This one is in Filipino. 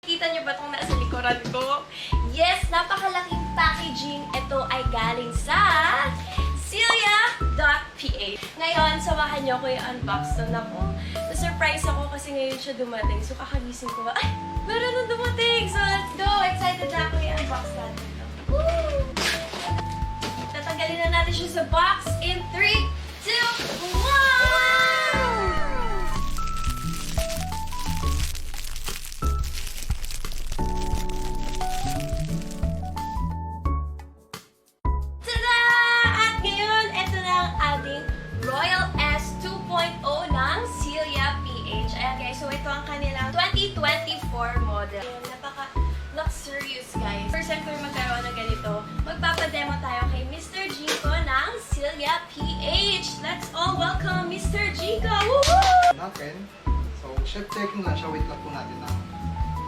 Kita niyo ba itong nasa likuran ko? Yes, napakalaking packaging. Ito ay galing sa Celia.ph. Ngayon, samahan niyo ako yung unbox na ako. Na-surprise ako kasi ngayon siya dumating. So, kakagising ko ba? Ay! Meron na dumating! So, let's go! Excited na ako yung unbox natin. Woo! Tatanggalin na natin siya sa box in 3, 2, 1! Royal S 2.0 ng Celia.ph. Ayan guys, so ito ang kanilang 2024 model. Napaka-luxurious guys. First time ko rin magkaroon ng ganito, magpapademo tayo kay Mr. Jinko ng Celia.ph. Let's all welcome Mr. Jinko! Woohoo! Natin. So, chef checking lang siya. Wait lang po natin na